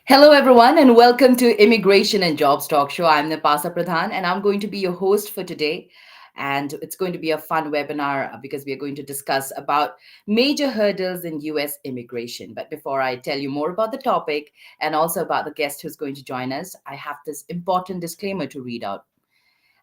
Hello, everyone, and welcome to Immigration and Jobs Talk Show. I'm Napasa Pradhan, and I'm going to be your host for today. And it's going to be a fun webinar because we are going to discuss about major hurdles in US immigration. But before I tell you more about the topic and also about the guest who's going to join us, I have this important disclaimer to read out.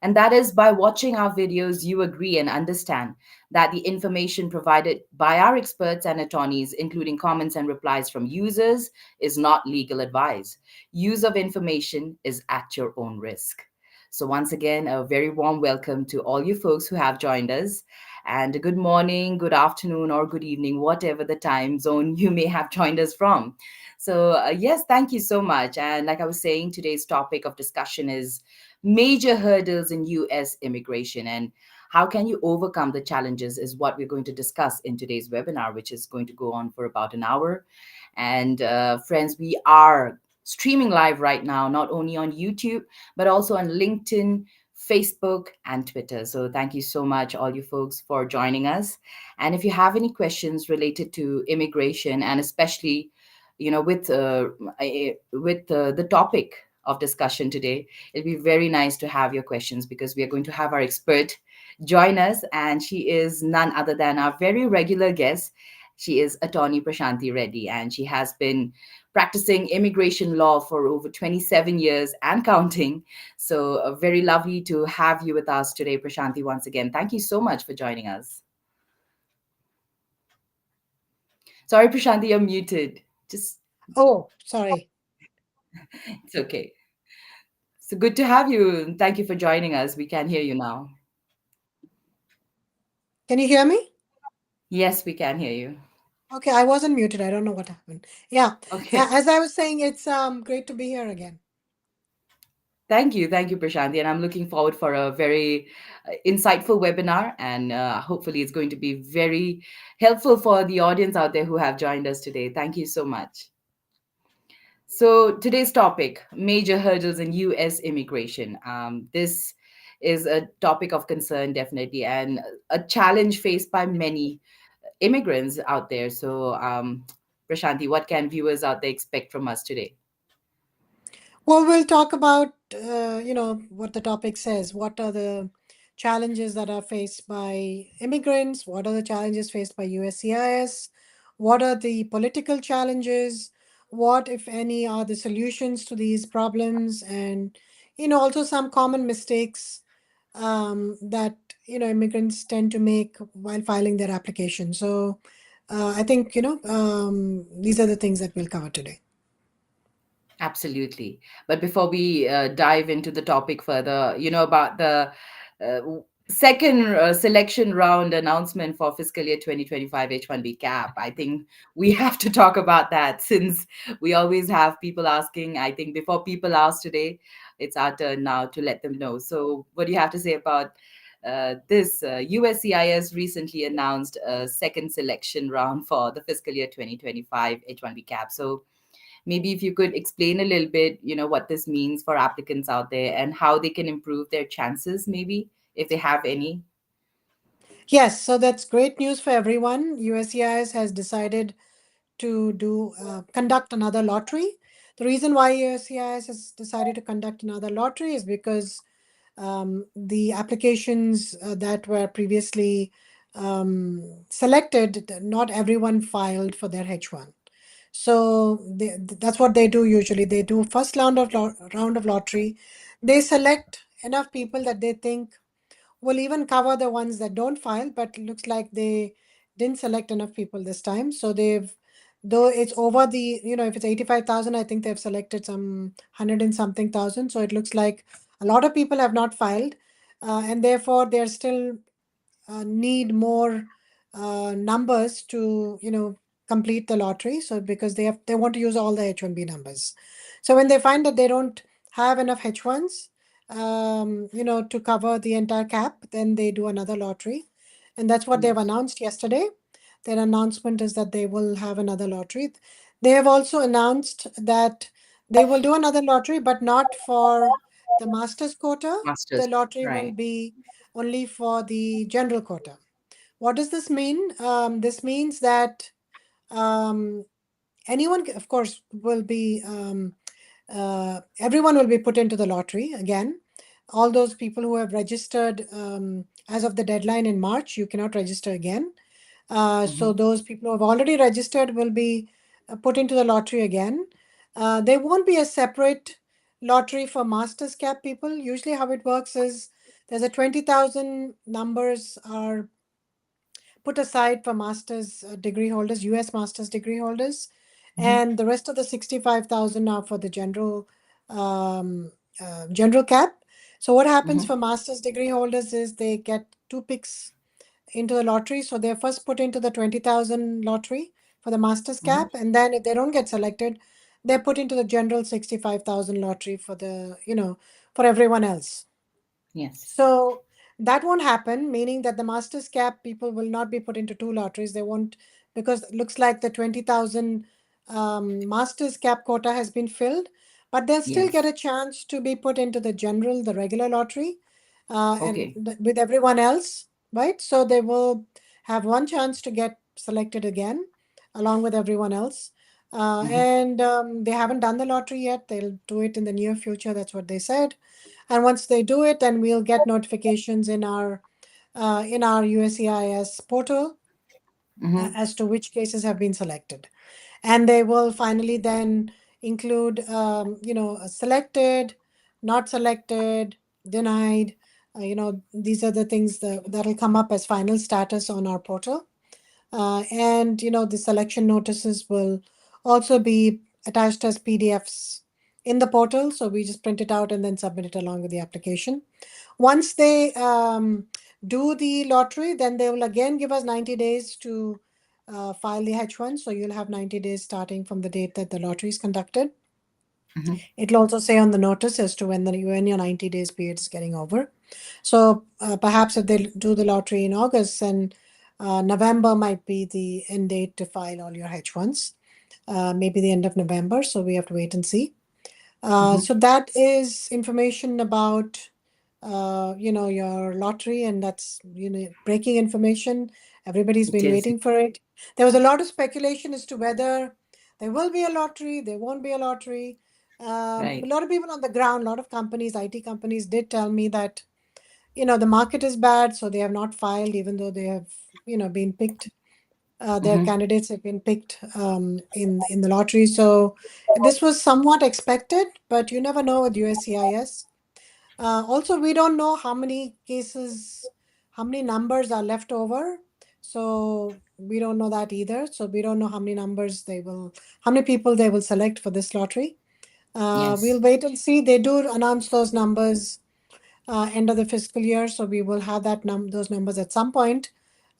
And that is by watching our videos, you agree and understand that the information provided by our experts and attorneys, including comments and replies from users, is not legal advice. Use of information is at your own risk. So, once again, a very warm welcome to all you folks who have joined us. And good morning, good afternoon, or good evening, whatever the time zone you may have joined us from. Yes, thank you so much. And like I was saying, today's topic of discussion is major hurdles in US immigration and how can you overcome the challenges is what we're going to discuss in today's webinar, which is going to go on for about an hour. And friends, we are streaming live right now, not only on YouTube, but also on LinkedIn, Facebook, and Twitter. So thank you so much, all you folks, for joining us. And if you have any questions related to immigration, and especially, with the topic of discussion today, it'll be very nice to have your questions because we are going to have our expert join us, and she is none other than our very regular guest. She is Attorney Prashanthi Reddy, and she has been practicing immigration law for over 27 years and counting. So, very lovely to have you with us today, Prashanthi, once again. Thank you so much for joining us. Sorry, Prashanthi, you're muted. Just, Oh, sorry. it's okay. So good to have you. Thank you for joining us. We can hear you now. Can you hear me? Yes, we can hear you. Okay, I wasn't muted. I don't know what happened. Yeah, Okay. as I was saying, it's great to be here again. Thank you, Prashanthi, and I'm looking forward for a very insightful webinar, and hopefully, it's going to be very helpful for the audience out there who have joined us today. Thank you so much. So today's topic: major hurdles in U.S. immigration. This is a topic of concern, definitely, and a challenge faced by many immigrants out there. So, Prashanthi, what can viewers out there expect from us today? Well, we'll talk about what the topic says. What are the challenges that are faced by immigrants? What are the challenges faced by USCIS? What are the political challenges? What, if any, are the solutions to these problems? And also some common mistakes that immigrants tend to make while filing their application. So I think these are the things that we'll cover today. Absolutely. But before we dive into the topic further, about the second selection round announcement for fiscal year 2025 H1B cap, I think we have to talk about that since we always have people asking. I think before people ask today, it's our turn now to let them know. So, what do you have to say about this? USCIS recently announced a second selection round for the fiscal year 2025 H1B cap. So, maybe if you could explain a little bit, what this means for applicants out there and how they can improve their chances, maybe if they have any. Yes, so that's great news for everyone. USCIS has decided to do conduct another lottery. The reason why USCIS has decided to conduct another lottery is because the applications that were previously selected, not everyone filed for their H1. So that's what they do usually. They do first round of lottery. They select enough people that they think will even cover the ones that don't file, but looks like they didn't select enough people this time. So they've, though it's over the, if it's 85,000, I think they've selected some 100 and something thousand. So it looks like a lot of people have not filed, and therefore they're still need more numbers to complete the lottery. So because they want to use all the H1B numbers. So when they find that they don't have enough H1s to cover the entire cap, then they do another lottery. And that's what they've Yes. announced yesterday. Their announcement is that they will have another lottery. They have also announced that they will do another lottery, but not for the master's quota. The Masters, lottery will right. be only for the general quota. What does this mean? This means that um, Anyone, of course, will be everyone will be put into the lottery again. All those people who have registered as of the deadline in March, you cannot register again. So Mm-hmm. those people who have already registered will be put into the lottery again. There won't be a separate lottery for master's cap people. Usually, how it works is there's a 20,000 numbers are put aside for master's degree holders, US master's degree holders, Mm-hmm. and the rest of the 65,000 are for the general cap. So what happens Mm-hmm. for master's degree holders is they get two picks into the lottery. So they're first put into the 20,000 lottery for the master's Mm-hmm. cap, and then if they don't get selected, they're put into the general 65,000 lottery for for everyone else. Yes. So that won't happen, meaning that the master's cap people will not be put into two lotteries. They won't, because it looks like the 20,000 master's cap quota has been filled, but they'll still get Yes. a chance to be put into the regular lottery, Okay. with everyone else, right? So they will have one chance to get selected again, along with everyone else. Mm-hmm. And they haven't done the lottery yet. They'll do it in the near future. That's what they said. And once they do it, then we'll get notifications in our USCIS portal Mm-hmm. as to which cases have been selected. And they will finally then include, selected, not selected, denied. These are the things that'll come up as final status on our portal. And the selection notices will also be attached as PDFs in the portal. So we just print it out and then submit it along with the application. Once they do the lottery, then they will again give us 90 days to file the H1. So you'll have 90 days starting from the date that the lottery is conducted. Mm-hmm. It'll also say on the notice as to when your 90 days period is getting over. So perhaps if they do the lottery in August, then November might be the end date to file all your H1s. Maybe the end of November. So we have to wait and see. Mm-hmm. So that is information about your lottery, and that's breaking information. Everybody's It been is. waiting for it. There was a lot of speculation as to whether there will be a lottery, there won't be a lottery. A Right. lot of people on the ground, a lot of companies, IT companies, did tell me that the market is bad, so they have not filed, even though they have been picked. Their Mm-hmm. candidates have been picked in the lottery. So this was somewhat expected, but you never know with USCIS. Also, we don't know how many cases, how many numbers are left over. So we don't know that either. So we don't know how many people they will select for this lottery. We'll Yes. wait and see. They do announce those numbers end of the fiscal year, so we will have those numbers at some point.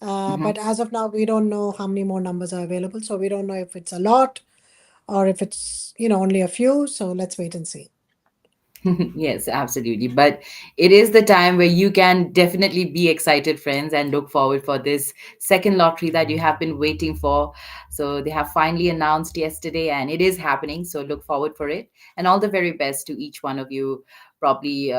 Mm-hmm. But as of now, we don't know how many more numbers are available. So we don't know if it's a lot or if it's only a few. So let's wait and see. Yes, absolutely. But it is the time where you can definitely be excited, friends, and look forward for this second lottery that you have been waiting for. So they have finally announced yesterday, and it is happening. So look forward for it. And all the very best to each one of you. Probably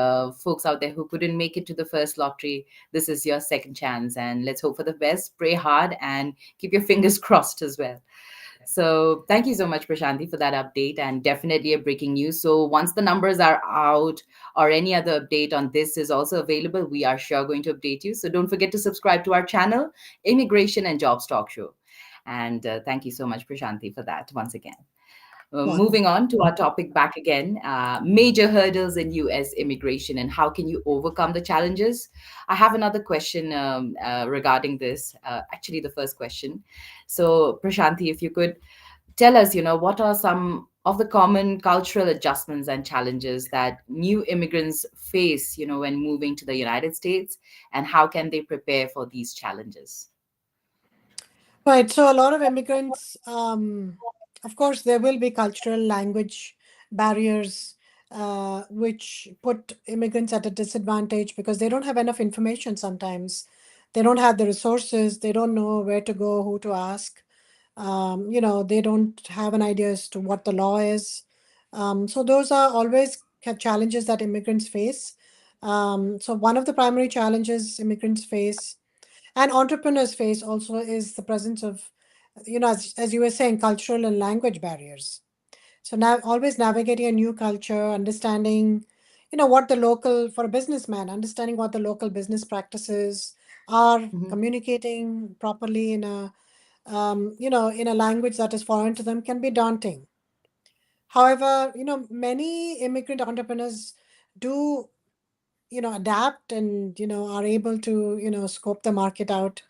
folks out there who couldn't make it to the first lottery. This is your second chance, and let's hope for the best. Pray hard and keep your fingers crossed as well. So thank you so much, Prashanti, for that update and definitely a breaking news. So once the numbers are out or any other update on this is also available, we are sure going to update you. So don't forget to subscribe to our channel, Immigration and Jobs Talk Show. And thank you so much, Prashanti, for that once again. Moving Welcome. on to our topic back again, major hurdles in US immigration and how can you overcome the challenges? I have another question regarding this, actually, the first question. So, Prashanti, if you could tell us, what are some of the common cultural adjustments and challenges that new immigrants face, when moving to the United States, and how can they prepare for these challenges? Right. So a lot of immigrants, of course, there will be cultural language barriers, which put immigrants at a disadvantage because they don't have enough information sometimes. They don't have the resources. They don't know where to go, who to ask. They don't have an idea as to what the law is. So those are always challenges that immigrants face. So one of the primary challenges immigrants face and entrepreneurs face also is the presence of as you were saying, cultural and language barriers. So now always navigating a new culture, understanding, what the local, for a businessman, understanding what the local business practices are, Hmm. communicating properly in a language that is foreign to them can be daunting. However, many immigrant entrepreneurs do adapt and are able to scope the market out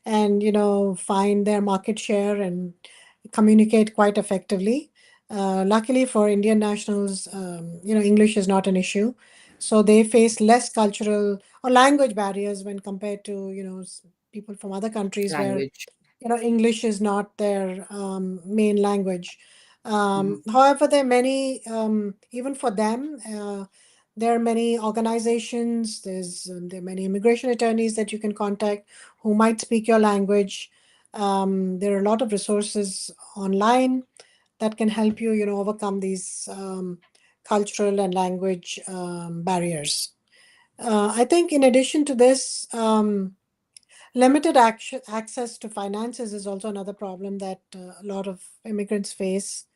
and find their market share and communicate quite effectively. Luckily for Indian nationals, English is not an issue, so they face less cultural or language barriers when compared to people from other countries where Language. English is not their main language. Hmm. However, there are many, even for them, there are many organizations, there are many immigration attorneys that you can contact who might speak your language. There are a lot of resources online that can help you, overcome these cultural and language barriers. I think in addition to this, limited access to finances is also another problem that a lot of immigrants face.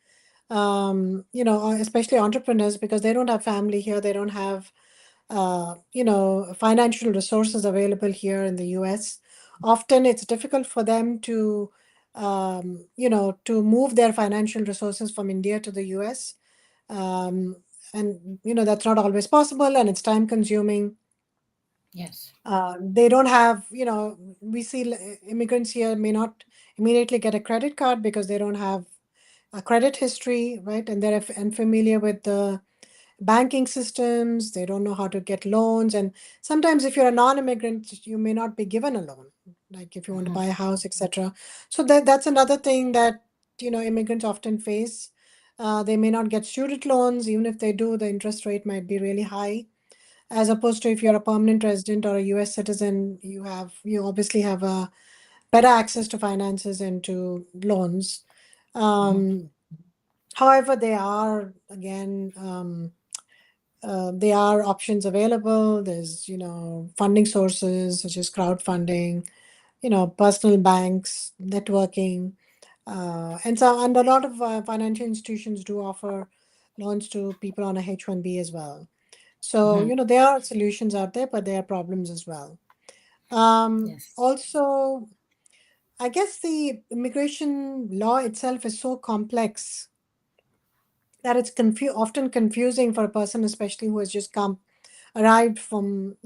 Especially entrepreneurs, because they don't have family here, they don't have, financial resources available here in the US. Often it's difficult for them to move their financial resources from India to the US. Um, and, that's not always possible and it's time consuming. Yes. They don't have, we see immigrants here may not immediately get a credit card because they don't have a credit history, right? And they're unfamiliar with the banking systems. They don't know how to get loans. And sometimes, if you're a non-immigrant, you may not be given a loan, like if you want to Hmm. buy a house, etc. So that's another thing that immigrants often face. They may not get student loans. Even if they do, the interest rate might be really high, as opposed to if you're a permanent resident or a US citizen, you obviously have a better access to finances and to loans. Hmm. um, However, there are options available. There's funding sources such as crowdfunding, personal banks, networking, and a lot of financial institutions do offer loans to people on a H-1B as well. So, Hmm. there are solutions out there, but there are problems as well. Yes. Also, I guess the immigration law itself is so complex that it's often confusing for a person, especially who has just arrived from,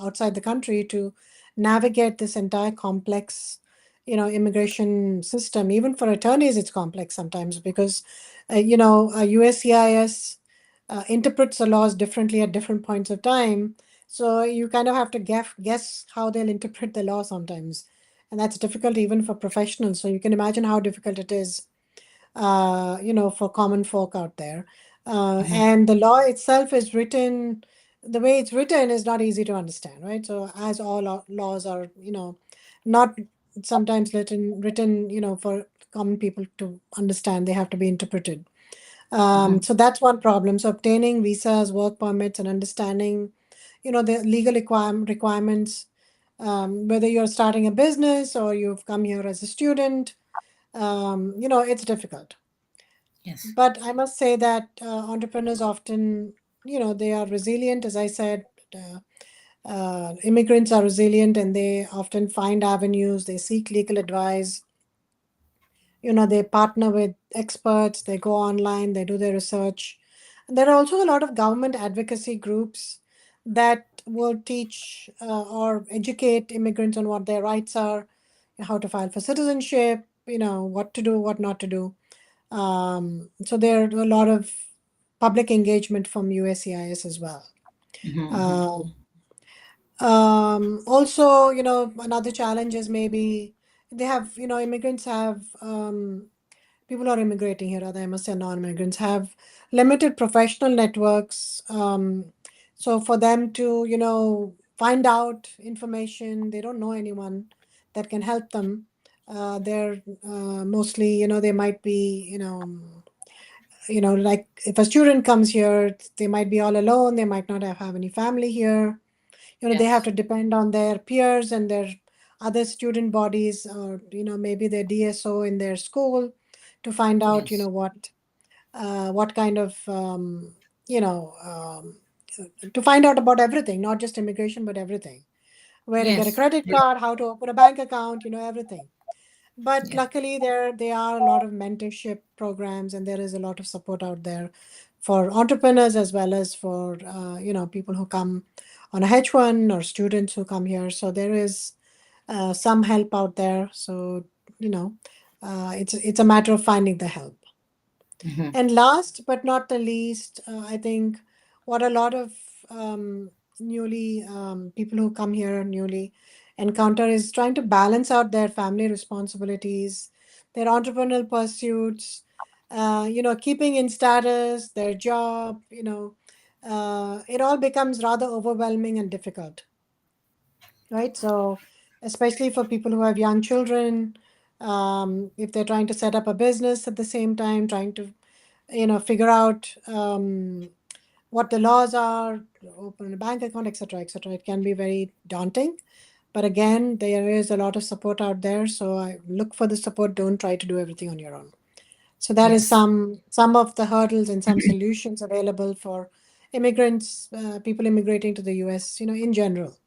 outside the country, to navigate this entire complex, immigration system. Even for attorneys, it's complex sometimes because, USCIS interprets the laws differently at different points of time. So you kind of have to guess how they'll interpret the law sometimes. And that's difficult even for professionals. So you can imagine how difficult it is, for common folk out there. Hmm. And the law itself is written, the way it's written is not easy to understand, right? So as all laws are, not sometimes written, for common people to understand, they have to be interpreted. Hmm. So that's one problem. So obtaining visas, work permits, and understanding, the legal requirements, whether you're starting a business or you've come here as a student, it's difficult. Yes. But I must say that entrepreneurs often, they are resilient. As I said, immigrants are resilient and they often find avenues, they seek legal advice, they partner with experts, they go online, they do their research. And there are also a lot of government advocacy groups that will teach or educate immigrants on what their rights are, how to file for citizenship, what to do, what not to do. So there are a lot of public engagement from USCIS as well. Hmm. Uh, Also, another challenge is maybe they have, immigrants have, people who are immigrating here, rather, I must say non-immigrants, have limited professional networks. So for them to, find out information, they don't know anyone that can help them. They're mostly, they might be, like if a student comes here, they might be all alone. They might not have any family here. They have Yes. to depend on their peers and their other student bodies, or maybe their DSO in their school, to find out Yes. what kind of you know to find out about everything, not just immigration but everything, where to get a Yes. credit Yes. card, how to open a bank account, everything. But Yes. luckily there are a lot of mentorship programs, and there is a lot of support out there for entrepreneurs as well as for people who come on a H1, or students who come here. So there is some help out there. So you know it's a matter of finding the help. Mhm. And last but not the least, I think what a lot of newly people who come here newly encounter is trying to balance out their family responsibilities, their entrepreneurial pursuits, keeping in status, their job. It all becomes rather overwhelming and difficult, right? So, especially for people who have young children, if they're trying to set up a business at the same time, trying to figure out what the laws are, open a bank account, etc., etc. It can be very daunting. But again, there is a lot of support out there. So I look for the support. Don't try to do everything on your own. So that is Yes. some of the hurdles and some solutions available for immigrants, people immigrating to the US, in general.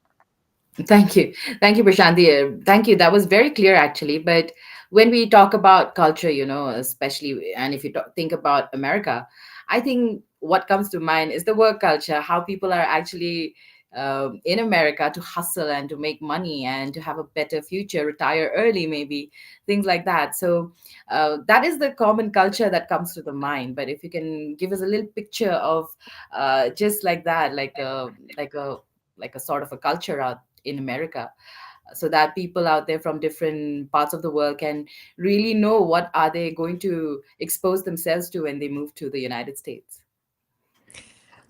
Thank you. Thank you, Prashanti. Thank you. That was very clear, actually. But when we talk about culture, especially, and if you think about America, I think what comes to mind is the work culture, how people are actually in America to hustle and to make money and to have a better future, retire early, maybe, things like that. So that is the common culture that comes to the mind. But if you can give us a little picture of just like that, like a sort of a culture out in America, so that people out there from different parts of the world can really know what are they going to expose themselves to when they move to the United States.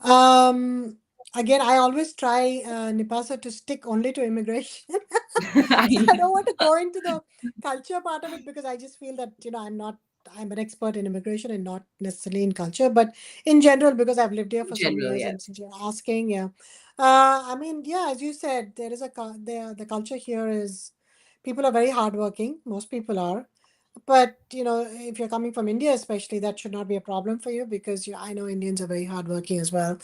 Um, Again, I always try, Nipasa, to stick only to immigration. I So I don't know. want to go into the culture part of it, because I just feel that, I'm an expert in immigration and not necessarily in culture, but in general, because I've lived here In for some general, years, yes. and since you're asking, yeah. I mean, yeah, as you said, there is the culture here is, people are very hardworking. Most people are. But, if you're coming from India, especially, that should not be a problem for you, because I know Indians are very hardworking as well.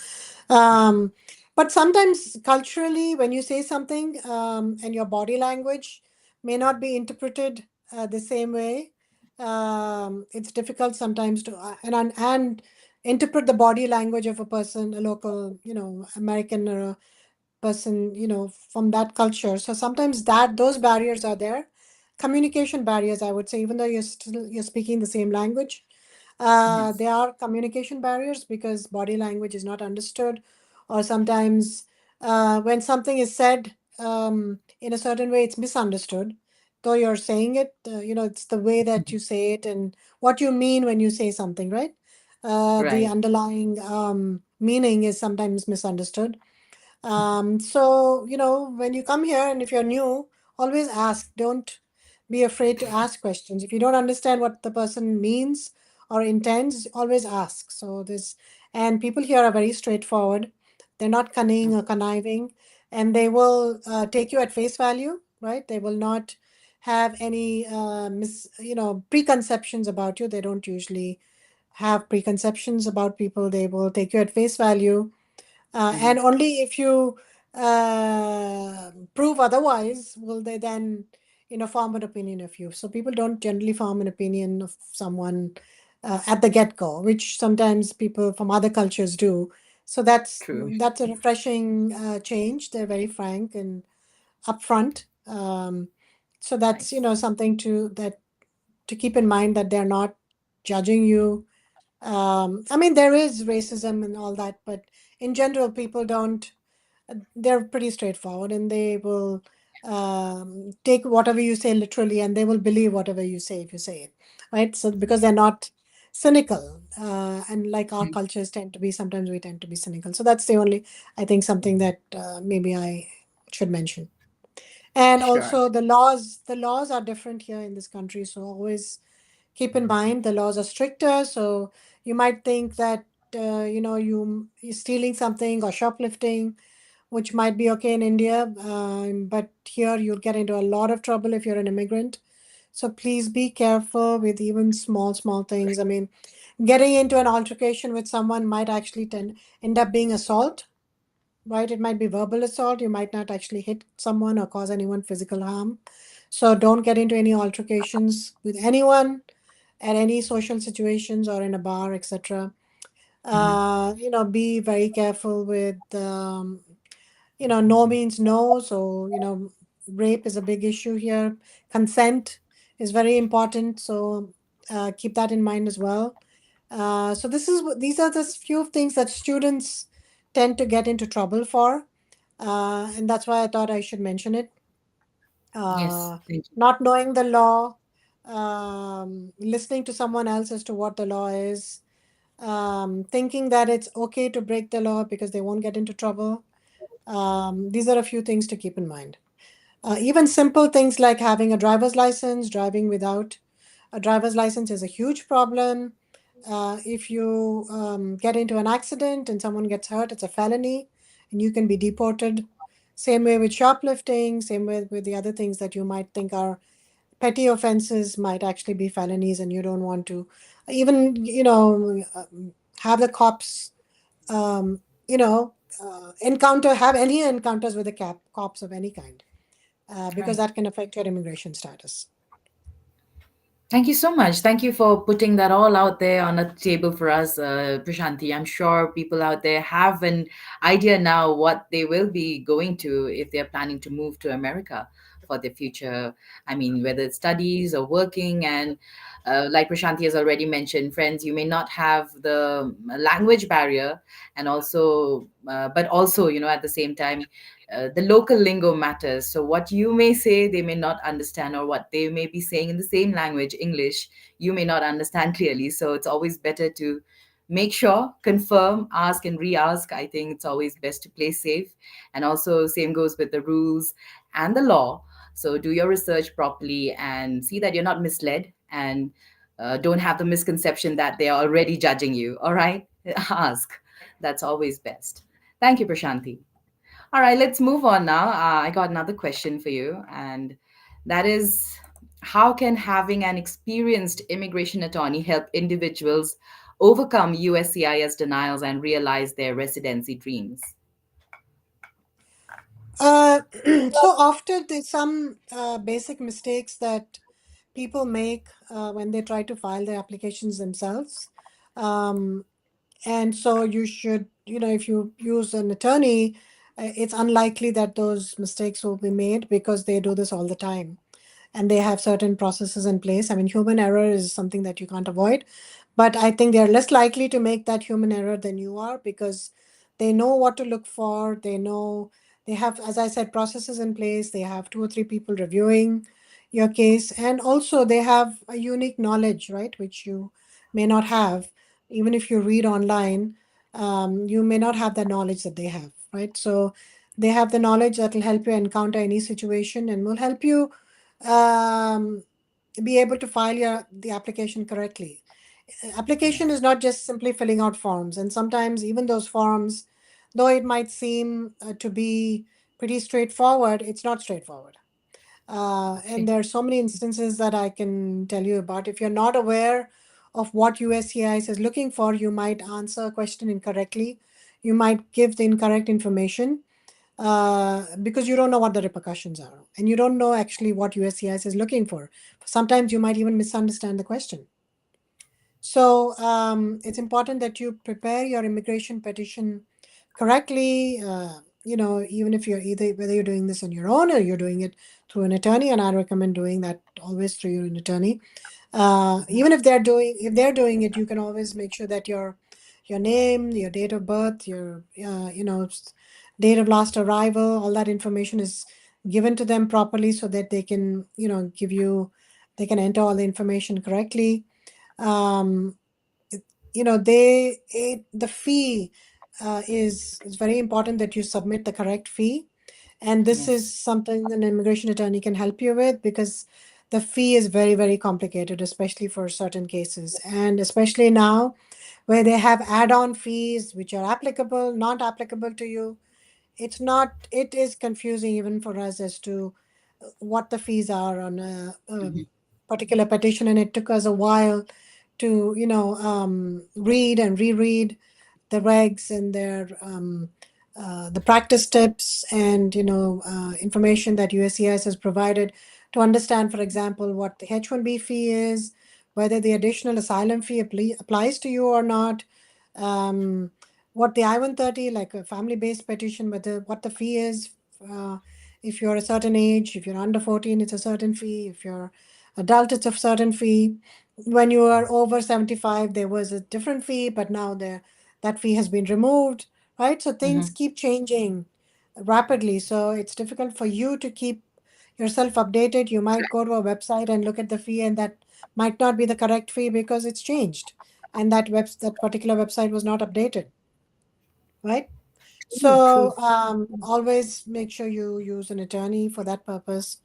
Um, but sometimes culturally, when you say something, and your body language may not be interpreted the same way, it's difficult sometimes to and interpret the body language of a person, a local, American, or a person, from that culture. So sometimes those barriers are there. Communication barriers, I would say, even though you're speaking the same language, Yes. there are communication barriers because body language is not understood, or sometimes when something is said in a certain way, it's misunderstood. Though you're saying it, it's the way that you say it and what you mean when you say something, right? The Right. underlying meaning is sometimes misunderstood. So, when you come here and if you're new, always ask. Don't be afraid to ask questions. If you don't understand what the person means or intends, always ask. And people here are very straightforward. They're not cunning or conniving, and they will take you at face value, right? They will not have any preconceptions about you. They don't usually have preconceptions about people. They will take you at face value, Mhm. and only if you prove otherwise will they then, form an opinion of you. So people don't generally form an opinion of someone at the get-go, which sometimes people from other cultures do. So that's True. that's a refreshing change. They're very frank and upfront. So that's Nice. something to keep in mind, that they're not judging you. I mean, there is racism and all that, but in general, people don't, they're pretty straightforward, and they will take whatever you say literally, and they will believe whatever you say if you say it, right? So, because they're not cynical, and like our Mhm. cultures tend to be, sometimes we tend to be cynical. So that's the only, I think, something that maybe I should mention. And Sure. also the laws are different here in this country. So always keep in mind the laws are stricter. So you might think that you're stealing something or shoplifting which might be okay in India, but here you'll get into a lot of trouble if you're an immigrant. So please be careful with even small things. I mean, getting into an altercation with someone might actually end up being assault, right? It might be verbal assault. You might not actually hit someone or cause anyone physical harm. So don't get into any altercations with anyone at any social situations or in a bar, etc. Mhm. Be very careful with, no means no. So, rape is a big issue here. Consent is very important. So keep that in mind as well. So these are the few things that students tend to get into trouble for. And that's why I thought I should mention it. Yes, Uh, thank you. Not knowing the law, listening to someone else as to what the law is, thinking that it's okay to break the law because they won't get into trouble. These are a few things to keep in mind. Even simple things like having a driver's license, driving without a driver's license is a huge problem. If you get into an accident and someone gets hurt, it's a felony and you can be deported. Same way with shoplifting, same way with the other things that you might think are petty offenses might actually be felonies, and you don't want to even, have the cops, um, have any encounters with the cops of any kind, because Right. that can affect your immigration status. Thank you so much. Thank you for putting that all out there on the table for us, Prashanti. I'm sure people out there have an idea now what they will be going to if they're planning to move to America for their future. I mean, whether it's studies or working. And like Prashanti has already mentioned, friends, you may not have the language barrier, and also, but also, at the same time, the local lingo matters. So what you may say, they may not understand, or what they may be saying in the same language, English, you may not understand clearly. So it's always better to make sure, confirm, ask, and re-ask. I think it's always best to play safe. And also, same goes with the rules and the law. So do your research properly and see that you're not misled, and don't have the misconception that they are already judging you. All right, ask. That's always best. Thank you, Prashanti. All right, let's move on now. I got another question for you, and that is, how can having an experienced immigration attorney help individuals overcome USCIS denials and realize their residency dreams? Uh, so after there's some basic mistakes that people make when they try to file their applications themselves. Um, and so you should, if you use an attorney, it's unlikely that those mistakes will be made because they do this all the time and they have certain processes in place. I mean, human error is something that you can't avoid, but I think they're less likely to make that human error than you are because they know what to look for. They know they have, as I said, processes in place. They have two or three people reviewing your case, and also they have a unique knowledge, right, which you may not have. Even if you read online, you may not have the knowledge that they have, right? So they have the knowledge that will help you encounter any situation and will help you um, be able to file the application correctly. Application is not just simply filling out forms, and sometimes even those forms, though it might seem to be pretty straightforward, it's not straightforward. And Okay. there are so many instances that I can tell you about. If you're not aware of what USCIS is looking for, you might answer a question incorrectly. You might give the incorrect information because you don't know what the repercussions are, and you don't know actually what USCIS is looking for. Sometimes you might even misunderstand the question. So it's important that you prepare your immigration petition correctly. Even if you're either whether you're doing this on your own or you're doing it through an attorney, and I recommend doing that always through your attorney. Even if they're doing it, you can always make sure that your name, your date of birth, your date of last arrival, all that information is given to them properly so that they can they can enter all the information correctly. Um, the fee is very important that you submit the correct fee, and this is Yes. something an immigration attorney can help you with because the fee is very, very complicated, especially for certain cases. And especially now, where they have add on fees which are applicable, not applicable to you. it's not, it is confusing even for us as to what the fees are on a Hmm. particular petition, and it took us a while to read and reread the regs and their the practice tips and information that USCIS has provided to understand, for example, what the H-1B fee is, whether the additional asylum fee applies to you or not, um, what the I-130, like a family-based petition, whether what the fee is. Uh, if you're a certain age, if you're under 14, it's a certain fee. If you're adult, it's a certain fee. When you are over 75, there was a different fee, but now that fee has been removed, right? So things Hmm. keep changing rapidly. So it's difficult for you to keep yourself updated. You might go to a website and look at the fee, and that might not be the correct fee because it's changed, and that particular website was not updated, right? True, So true. always make sure you use an attorney for that purpose.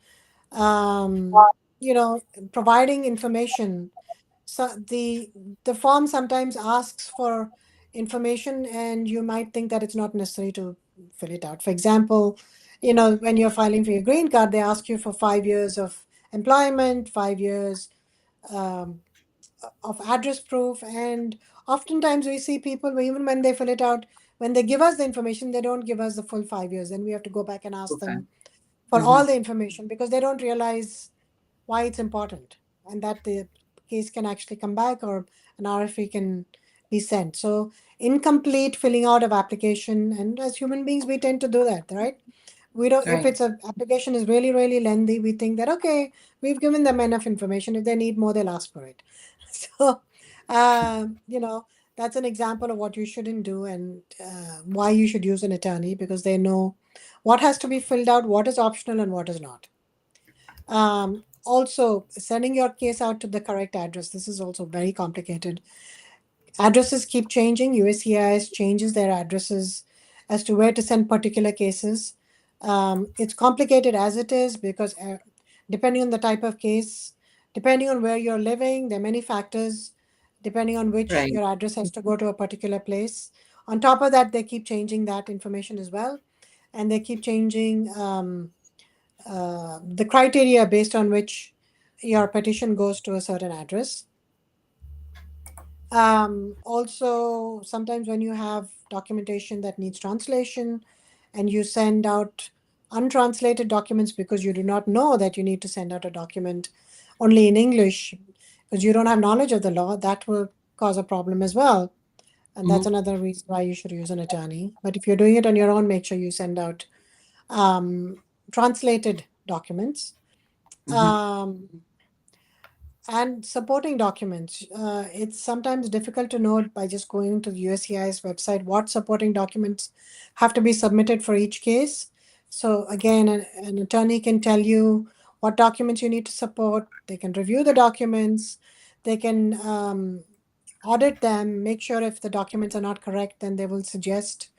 Um, you know, providing information. So the form sometimes asks for information, and you might think that it's not necessary to fill it out. For example, when you're filing for your green card, they ask you for 5 years of employment, 5 years um, of address proof, and oftentimes we see people even when they fill it out, when they give us the information, they don't give us the full 5 years, and we have to go back and ask Okay. them for Hmm. all the information because they don't realize why it's important and that the case can actually come back or an RFE can be sent. So incomplete filling out of application, and as human beings we tend to do that, right? We don't, if Right. it's a application is really really lengthy, we think that okay, we've given them enough information. If they need more, they'll ask for it. So you know, that's an example of what you shouldn't do, and why you should use an attorney, because they know what has to be filled out, what is optional and what is not. Also, sending your case out to the correct address. This is also very complicated. Addresses keep changing. USCIS changes their addresses as to where to send particular cases. It's complicated as it is because depending on the type of case, depending on where you're living, there are many factors depending on which Right. your address has to go to a particular place. On top of that, they keep changing that information as well, and they keep changing the criteria based on which your petition goes to a certain address. Also, sometimes when you have documentation that needs translation and you send out untranslated documents because you do not know that you need to send out a document only in English because you don't have knowledge of the law, that will cause a problem as well. And that's Hmm. another reason why you should use an attorney. But if you're doing it on your own, make sure you send out translated documents. Hmm. Um, and supporting documents. It's sometimes difficult to know by just going to the USCIS website what supporting documents have to be submitted for each case. So again, an attorney can tell you what documents you need to support. They can review the documents. They can audit them, make sure if the documents are not correct, then they will suggest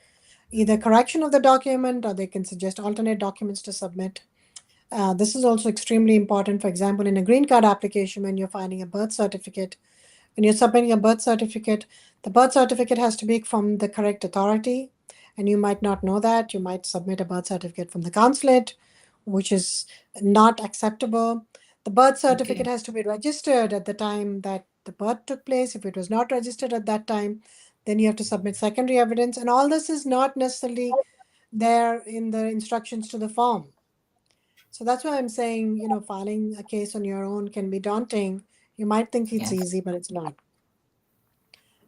either correction of the document or they can suggest alternate documents to submit. This is also extremely important. For example, in a green card application, when you're finding a birth certificate, when you're submitting a birth certificate, the birth certificate has to be from the correct authority. And you might not know that. You might submit a birth certificate from the consulate, which is not acceptable. The birth certificate Okay. has to be registered at the time that the birth took place. If it was not registered at that time, then you have to submit secondary evidence. And all this is not necessarily there in the instructions to the form. So that's why I'm saying, filing a case on your own can be daunting. You might think it's Yes. easy, but it's not.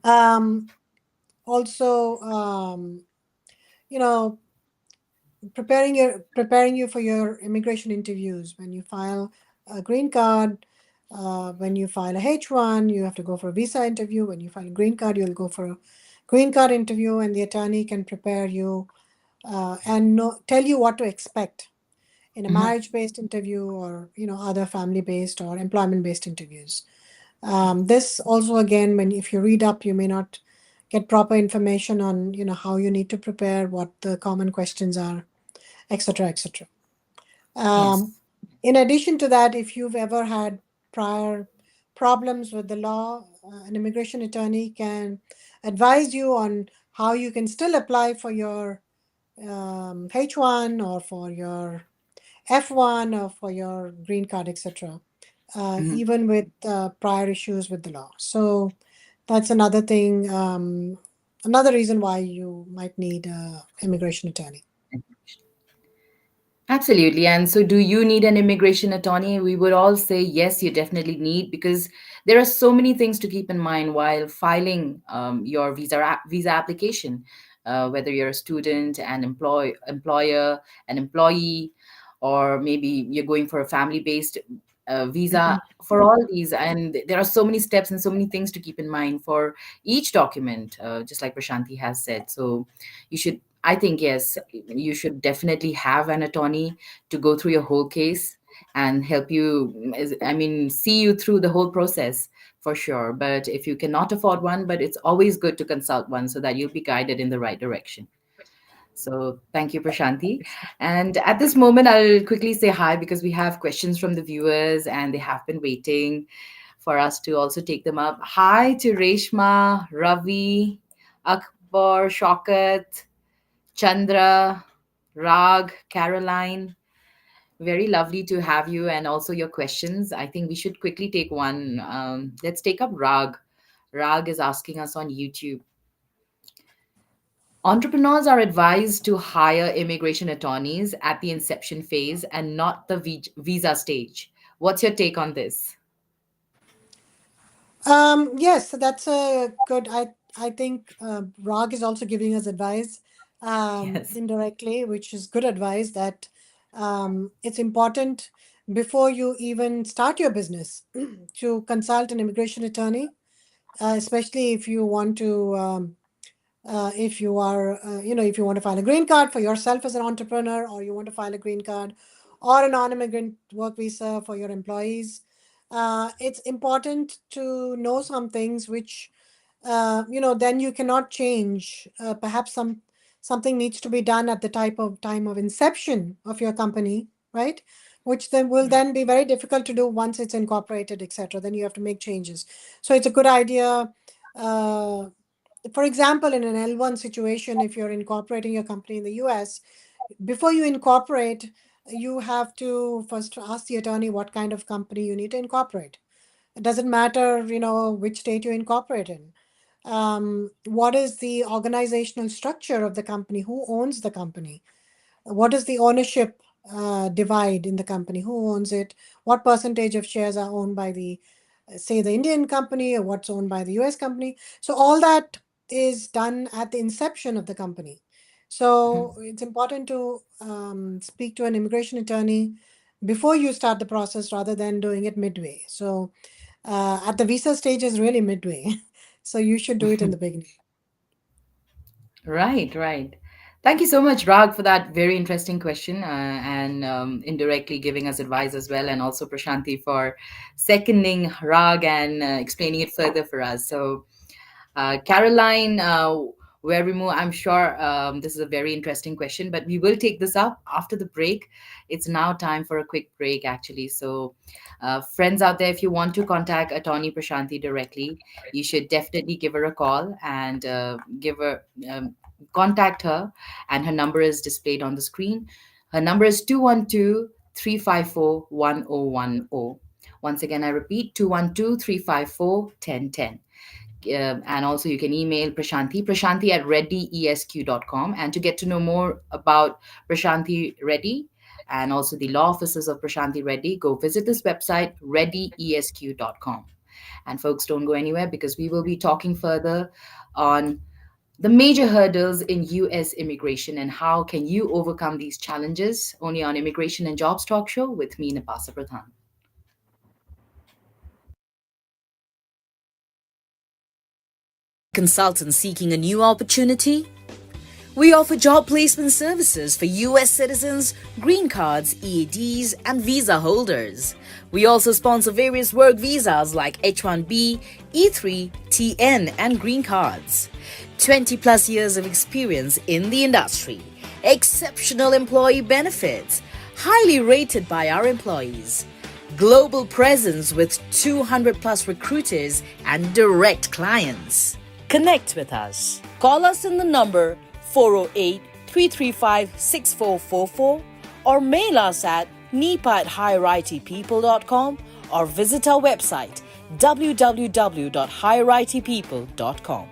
Um, Also, you know, preparing you for your immigration interviews. When you file a green card, when you file a H-1, you have to go for a visa interview. When you file a green card, you'll go for a green card interview, and the attorney can prepare you and tell you what to expect in a Hmm. marriage-based interview or other family-based or employment-based interviews. This also again, when if you read up, you may not get proper information on how you need to prepare, what the common questions are, etc., etc. Yes. Um, in addition to that, if you've ever had prior problems with the law, an immigration attorney can advise you on how you can still apply for your H1 or for your F1 or for your green card, etc. Mhm. Even with prior issues with the law. So that's another thing, another reason why you might need a immigration attorney. Absolutely. And so, do you need an immigration attorney? We would all say yes, you definitely need, because there are so many things to keep in mind while filing your visa application, whether you're a student, an employer, an employee, or maybe you're going for a family-based visa. For all these, and there are so many steps and so many things to keep in mind for each document, just like Prashanti has said. So, you should, I think, yes, you should definitely have an attorney to go through your whole case and help you, I mean, see you through the whole process for sure. But if you cannot afford one, but it's always good to consult one so that you'll be guided in the right direction. So thank you, Prashanti. And at this moment, I'll quickly say hi because we have questions from the viewers and they have been waiting for us to also take them up. Hi to Reshma, Ravi, Akbar, Shaukat, Chandra, Rag, Caroline. Very lovely to have you and also your questions. I think we should quickly take one. Let's take up Rag. Rag is asking us on YouTube. Entrepreneurs are advised to hire immigration attorneys at the inception phase and not the visa stage. What's your take on this? Yes, so that's a good. I think Rag is also giving us advice Yes. indirectly, which is good advice that it's important before you even start your business to consult an immigration attorney, especially if you want to. If you are, if you want to file a green card for yourself as an entrepreneur, or you want to file a green card or a non-immigrant work visa for your employees, it's important to know some things which, then you cannot change. Perhaps something needs to be done at the type of time of inception of your company, right? Which then will then be very difficult to do once it's incorporated, etc. Then you have to make changes. So it's a good idea. Uh, for example, in an L1 situation, if you're incorporating your company in the US, before you incorporate, you have to first ask the attorney what kind of company you need to incorporate. It doesn't matter, which state you incorporate in. What is the organizational structure of the company? Who owns the company? What is the ownership divide in the company? Who owns it? What percentage of shares are owned by say, the Indian company, or what's owned by the US company? So all that is done at the inception of the company. So it's important to speak to an immigration attorney before you start the process rather than doing it midway. So at the visa stage is really midway. So you should do it in the beginning. Right, right. Thank you so much, Rag, for that very interesting question and indirectly giving us advice as well. And also Prashanti for seconding Rag and explaining it further for us. So, Caroline, where we move, I'm sure this is a very interesting question, but we will take this up after the break. It's now time for a quick break, actually. So, friends out there, if you want to contact Attorney Prashanti directly, you should definitely give her a call and give her contact her. And her number is displayed on the screen. Her number is 212-354-1010. Once again, I repeat, 212-354-1010. And also you can email Prashanti at reddyesq.com. And to get to know more about Prashanti Reddy and also the law offices of Prashanti Reddy, go visit this website, reddyesq.com. And folks, don't go anywhere because we will be talking further on the major hurdles in US immigration and how can you overcome these challenges, only on Immigration and Jobs Talk Show with me, Napasa Pradhan. Consultant seeking a new opportunity? We offer job placement services for US citizens, green cards, EADs, and visa holders. We also sponsor various work visas like H1B, E3, TN, and green cards. 20 plus years of experience in the industry, exceptional employee benefits, highly rated by our employees, global presence with 200 plus recruiters and direct clients. Connect with us. Call us in the number 408 335 6444 or mail us at nipa@higheritpeople.com or visit our website www.higheritpeople.com.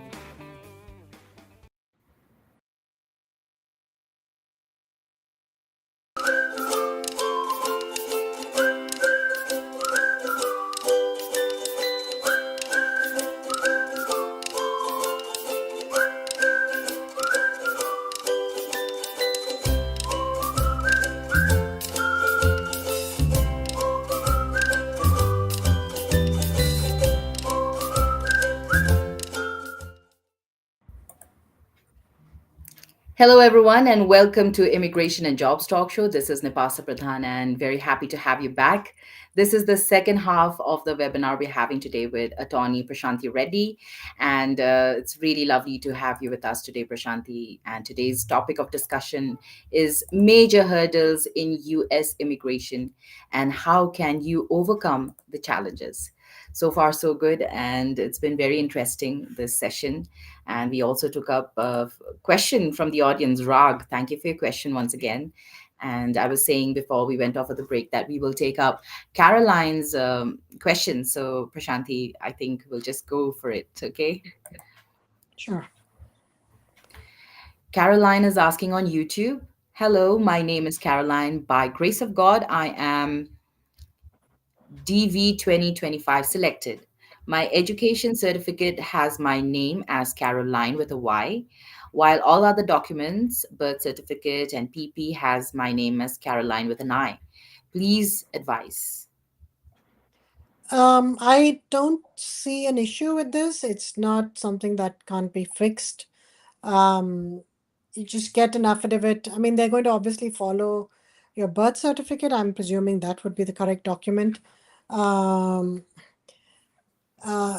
Hello, everyone, and welcome to Immigration and Jobs Talk Show. This is Nipasa Pradhan, and very happy to have you back. This is the second half of the webinar we're having today with attorney Prashanthi Reddy, and it's really lovely to have you with us today, Prashanthi. And today's topic of discussion is major hurdles in U.S. immigration and how can you overcome the challenges. So far, so good, and it's been very interesting this session. And we also took up a question from the audience. Rag, thank you for your question once again. And I was saying before we went off of the break that we will take up Caroline's question. So, Prashanthi, I think we'll just go for it. Okay. Sure. Caroline is asking on YouTube. Hello, my name is Caroline. By grace of God, I am DV 2025 selected. My education certificate has my name as Caroline with a Y, while all other documents, birth certificate and PP, has my name as Caroline with an I. Please advise. I don't see an issue with this. It's not something that can't be fixed. Um, you just get an affidavit. I mean, they're going to obviously follow your birth certificate. I'm presuming that would be the correct document. Um,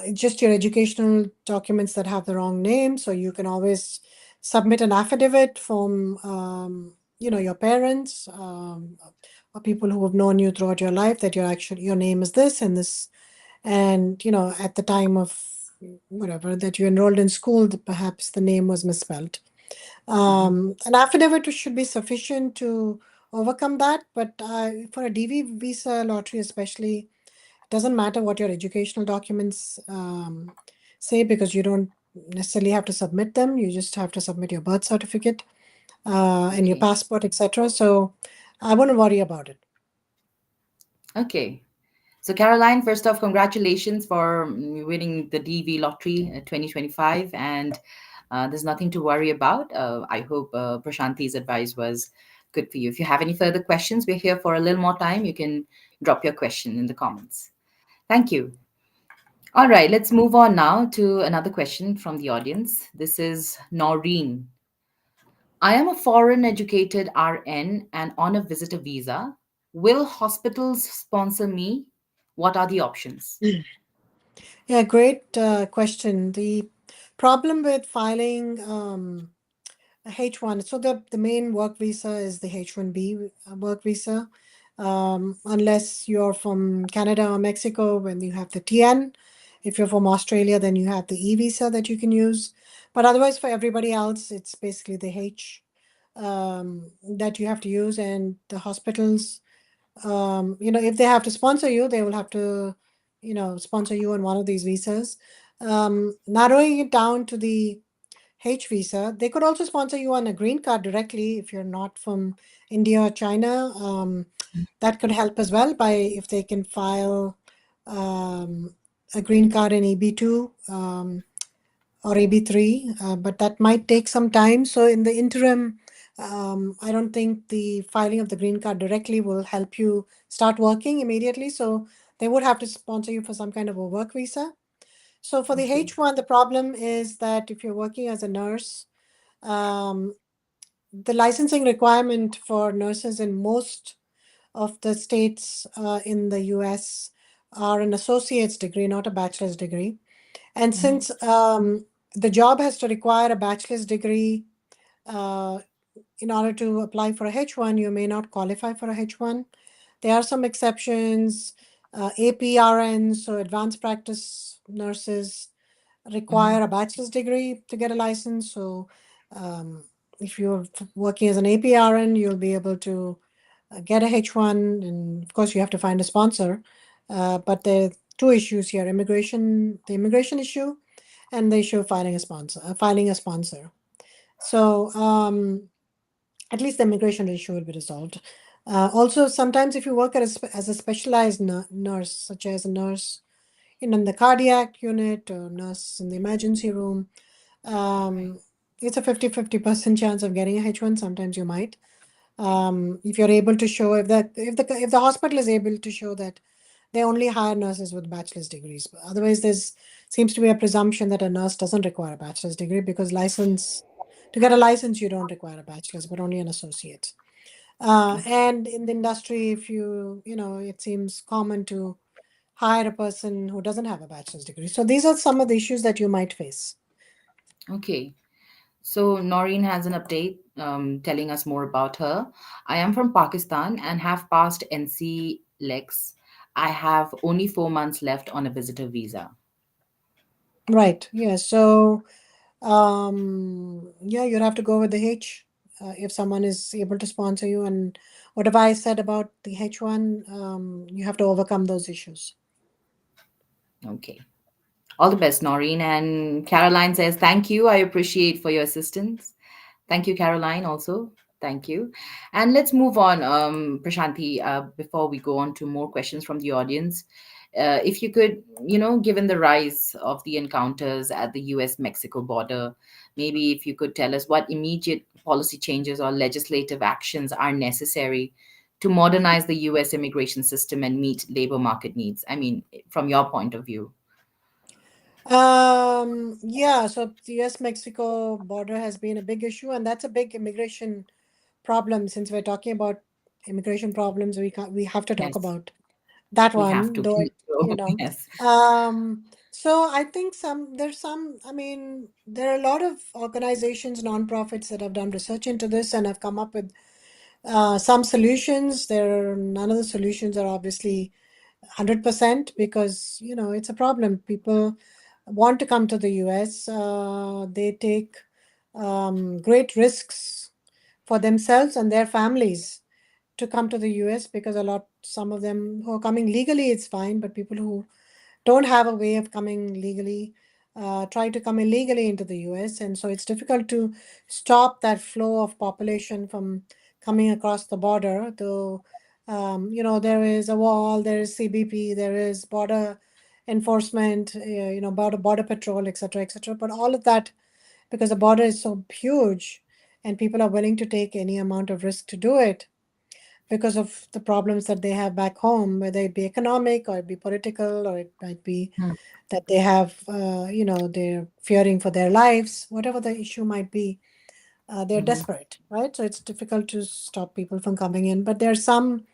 it's just your educational documents that have the wrong name. So you can always submit an affidavit from, your parents, or people who have known you throughout your life that your name is this and this. And, at the time of whatever that you enrolled in school, perhaps the name was misspelled. Mhm. An affidavit should be sufficient to overcome that. But for a DV visa lottery, especially, it doesn't matter what your educational documents say, because you don't necessarily have to submit them. You just have to submit your birth certificate and your Okay. passport, etc. So I wouldn't worry about it. Okay. So, Caroline, first off, congratulations for winning the DV lottery 2025. And there's nothing to worry about. I hope Prashanti's advice was good for you. If you have any further questions, we're here for a little more time. You can drop your question in the comments. Thank you. All right, let's move on now to another question from the audience. This is Noreen. I am a foreign educated RN and on a visitor visa. Will hospitals sponsor me? What are the options? Yeah, great question. The problem with filing a H1, so the main work visa is the H1B work visa. Unless you're from Canada or Mexico, when you have the TN. If you're from Australia, then you have the E visa that you can use. But otherwise, for everybody else, it's basically the H that you have to use. And the hospitals, if they have to sponsor you, they will have to, sponsor you on one of these visas. Narrowing it down to the H visa, they could also sponsor you on a green card directly if you're not from India or China. That could help as well by if they can file a green card in EB2 or EB3, but that might take some time. So in the interim, I don't think the filing of the green card directly will help you start working immediately. So they would have to sponsor you for some kind of a work visa. So for the Okay. H1, the problem is that if you're working as a nurse, um, the licensing requirement for nurses in most of the states in the US are an associate's degree, not a bachelor's degree. And Mhm. since the job has to require a bachelor's degree uh, in order to apply for a H1, you may not qualify for a H1. There are some exceptions. APRNs, so advanced practice nurses, require Mhm. a bachelor's degree to get a license. So, um, if you're working as an APRN, you'll be able to get a H1, and of course, you have to find a sponsor. But there are two issues here: the immigration issue, and the issue of finding a sponsor. So at least the immigration issue will be resolved. Also, sometimes if you work as a specialized nurse, such as a nurse in the cardiac unit or nurse in the emergency room, Right. um, it's a 50-50% chance of getting a H1. Sometimes you might, if you're able to show, if the hospital is able to show that they only hire nurses with bachelor's degrees. But otherwise, there's seems to be a presumption that a nurse doesn't require a bachelor's degree, because to get a license you don't require a bachelor's but only an associate. Okay. And in the industry, if it seems common to hire a person who doesn't have a bachelor's degree. So these are some of the issues that you might face. Okay. So Noreen has an update telling us more about her. I am from Pakistan and have passed NC Lex. I have only 4 months left on a visitor visa. Right. Yeah. So yeah, you'd have to go with the H, if someone is able to sponsor you. And whatever I said about the H1, you have to overcome those issues. Okay. All the best, Noreen. And Caroline says, thank you. I appreciate for your assistance. Thank you, Caroline, also. Thank you. And let's move on, Prashanti, before we go on to more questions from the audience. If you could, given the rise of the encounters at the US Mexico border, maybe if you could tell us what immediate policy changes or legislative actions are necessary to modernize the US immigration system and meet labor market needs. I mean, from your point of view. Yeah, so the US-Mexico border has been a big issue, and that's a big immigration problem. Since we're talking about immigration problems, we have to talk Yes, about that we have one, to. though Yes. so I think I mean, there are a lot of organizations, nonprofits that have done research into this and have come up with some solutions. None of the solutions are obviously 100%, because it's a problem. People want to come to the US. They take great risks for themselves and their families to come to the US, because some of them who are coming legally, it's fine, but people who don't have a way of coming legally try to come illegally into the US. And so it's difficult to stop that flow of population from coming across the border. Though, there is a wall, there is CBP, there is border enforcement, border patrol, etc., etc. But all of that, because the border is so huge and people are willing to take any amount of risk to do it, because of the problems that they have back home, whether it be economic or it be political, or it might be Mm, that they have, they're fearing for their lives, whatever the issue might be, they're mhm, desperate, right? So it's difficult to stop people from coming in. But there are some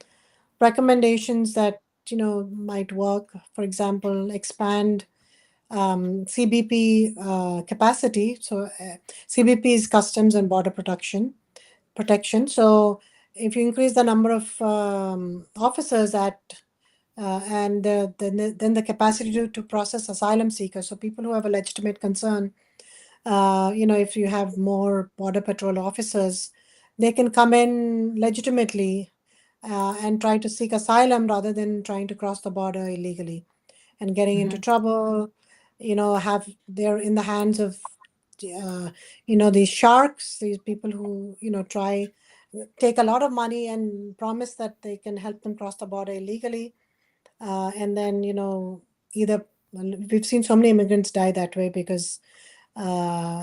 recommendations that, might work. For example, expand CBP capacity. So CBP is Customs and Border Protection. So if you increase the number of officers and then the capacity to process asylum seekers, so people who have a legitimate concern, if you have more border patrol officers, they can come in legitimately and try to seek asylum rather than trying to cross the border illegally and getting into mhm, trouble. They're in the hands of uh, these sharks, these people who try take a lot of money and promise that they can help them cross the border illegally, and then either well, we've seen so many immigrants die that way, because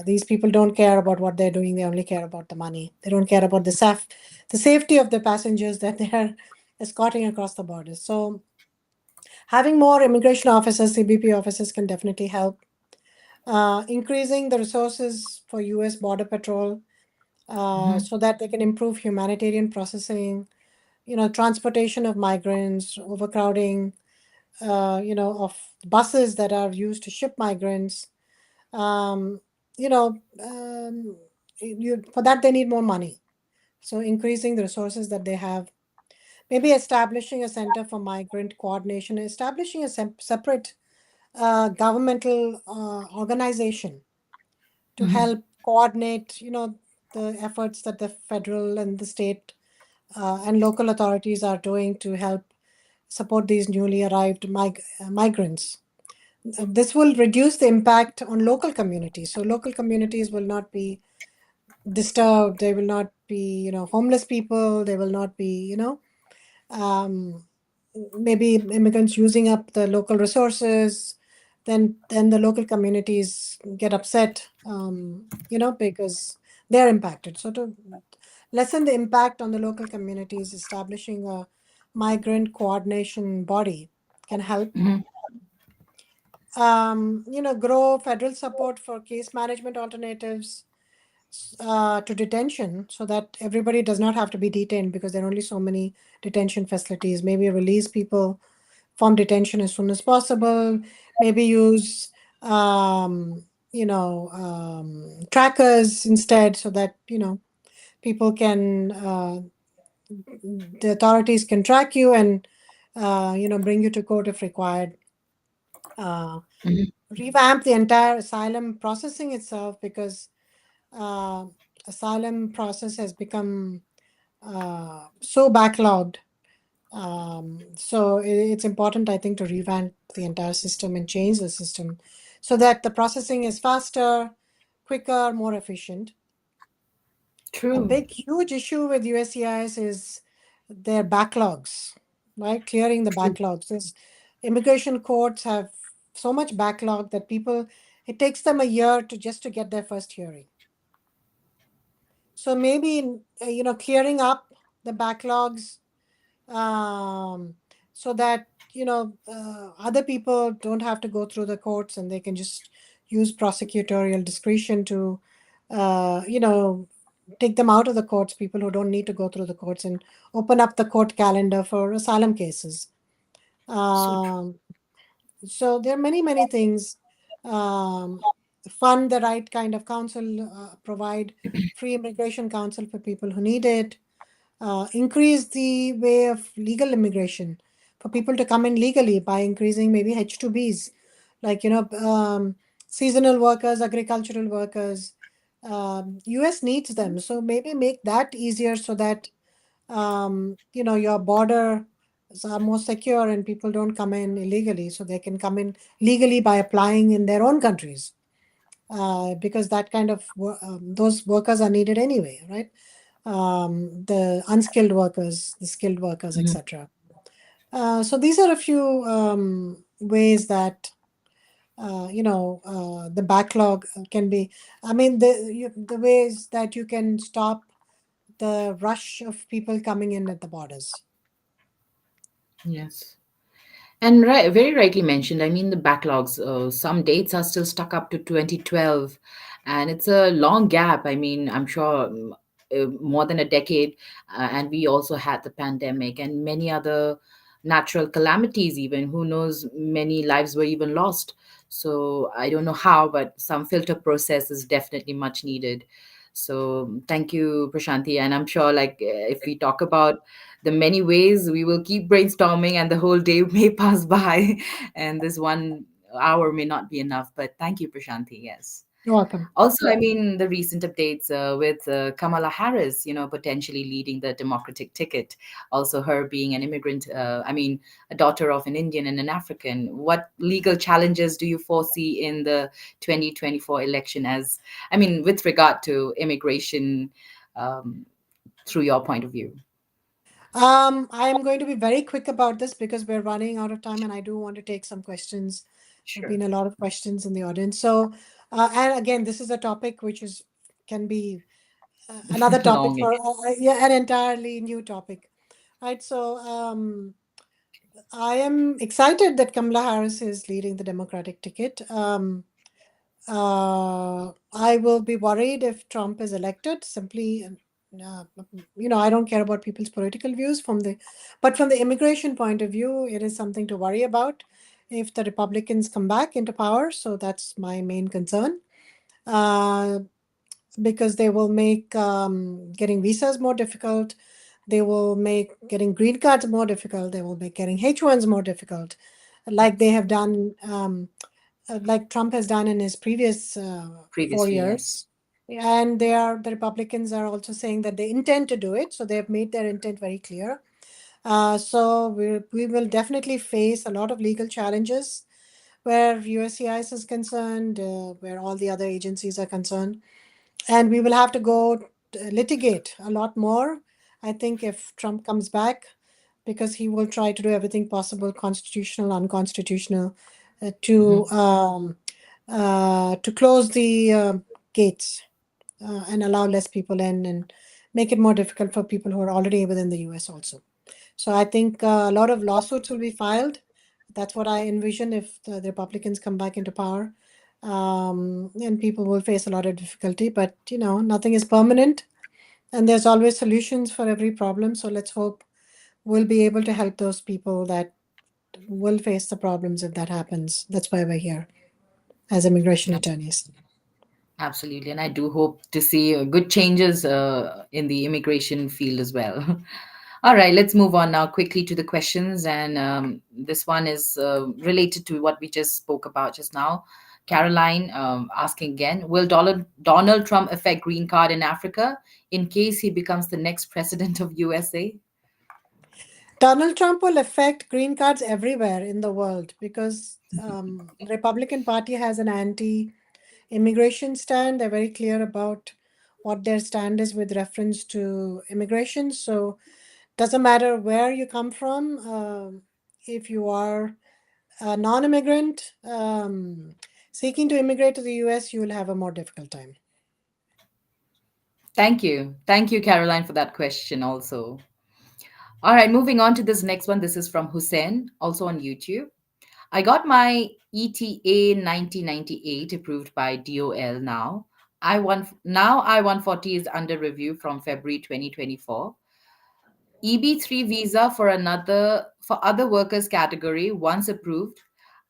these people don't care about what they're doing. They only care about the money. They don't care about the safety of the passengers that they're escorting across the border. So having more immigration officers, CBP officers, can definitely help. Increasing the resources for US Border Patrol, mhm, so that they can improve humanitarian processing, transportation of migrants, overcrowding, of buses that are used to ship migrants. Um, you know, um, for that they need more money. So increasing the resources that they have, maybe establishing a center for migrant coordination, establishing a separate governmental organization to mhm, help coordinate, the efforts that the federal and the state and local authorities are doing to help support these newly arrived migrants. This will reduce the impact on local communities. So local communities will not be disturbed. They will not be, homeless people. They will not be, um, maybe immigrants using up the local resources. Then the local communities get upset, because they're impacted. So to lessen the impact on the local communities, establishing a migrant coordination body can help. Mhm. Grow federal support for case management alternatives to detention, so that everybody does not have to be detained, because there are only so many detention facilities. Maybe release people from detention as soon as possible. Maybe use trackers instead, so that people can the authorities can track you and bring you to court if required. Uh, Mhm. Revamp the entire asylum processing itself, because uh, asylum process has become so backlogged. So it's important, I think, to revamp the entire system and change the system so that the processing is faster, quicker, more efficient. A True. big, huge issue with USCIS is their backlogs, right? Clearing the True. backlogs. Immigration courts have so much backlog that it takes them a year to get their first hearing. So maybe, clearing up the backlogs, um, so that, other people don't have to go through the courts, and they can just use prosecutorial discretion to, take them out of the courts, people who don't need to go through the courts, and open up the court calendar for asylum cases. So true. Um, so there are many, many things. Um, Fund the right kind of counsel, provide free immigration counsel for people who need it, increase the way of legal immigration for people to come in legally by increasing maybe H2Bs, like, seasonal workers, agricultural workers. US needs them. So maybe make that easier, so that, your borders are more secure and people don't come in illegally. So they can come in legally by applying in their own countries, because that kind of those workers are needed anyway, right? The unskilled workers, the skilled workers, Mhm. etc. So these are a few ways that the backlog can be. I mean, the ways that you can stop the rush of people coming in at the borders. Yes. And right, very rightly mentioned. I mean, the backlogs, some dates are still stuck up to 2012, and it's a long gap. I mean, I'm sure more than a decade. And we also had the pandemic and many other natural calamities, even. Who knows, many lives were even lost. So I don't know how, but some filter process is definitely much needed. So thank you, Prashanti. And I'm sure, like, if we talk about the many ways, we will keep brainstorming and the whole day may pass by and this 1 hour may not be enough, but thank you, Prashanti. Yes. You're welcome. Also, I mean, the recent updates with Kamala Harris, potentially leading the Democratic ticket. Also, her being an immigrant, I mean, a daughter of an Indian and an African. What legal challenges do you foresee in the 2024 election, as, I mean, with regard to immigration, um, through your point of view? I am going to be very quick about this because we're running out of time, and I do want to take some questions. There have Sure. been a lot of questions in the audience. So, and again, this is a topic which can be another topic Long. for yeah, an entirely new topic, right? So, I am excited that Kamala Harris is leading the Democratic ticket. I will be worried if Trump is elected. Simply, I don't care about people's political views but from the immigration point of view, it is something to worry about if the Republicans come back into power. So that's my main concern, uh, because they will make getting visas more difficult. They will make getting green cards more difficult. They will make getting H1s more difficult, like they have done. Like Trump has done in his previous four Previously, yes. years. And the Republicans are also saying that they intend to do it. So they have made their intent very clear. So we will definitely face a lot of legal challenges where USCIS is concerned, where all the other agencies are concerned. And we will have to go litigate a lot more, I think, if Trump comes back, because he will try to do everything possible, constitutional, unconstitutional, Hmm. to close the gates and allow less people in and make it more difficult for people who are already within the US also. So I think a lot of lawsuits will be filed. That's what I envision if the Republicans come back into power. And people will face a lot of difficulty, but nothing is permanent and there's always solutions for every problem. So let's hope we'll be able to help those people that will face the problems if that happens. That's why we're here as immigration attorneys. Absolutely, and I do hope to see good changes in the immigration field as well. All right, let's move on now quickly to the questions, and this one is related to what we just spoke about just now. Caroline asking again: Will Donald Trump affect green card in Africa in case he becomes the next president of USA? Donald Trump will affect green cards everywhere in the world because Republican Party has an anti-immigration stand. They're very clear about what their stand is with reference to immigration. So doesn't matter where you come from. If you are a non-immigrant seeking to immigrate to the US, you will have a more difficult time. Thank you, Caroline, for that question. Also, all right, moving on to this next one. This is from Hussein, also on YouTube. I got my ETA 1998 approved by DOL now. I-140 is under review from February 2024. EB3 visa for other workers category once approved.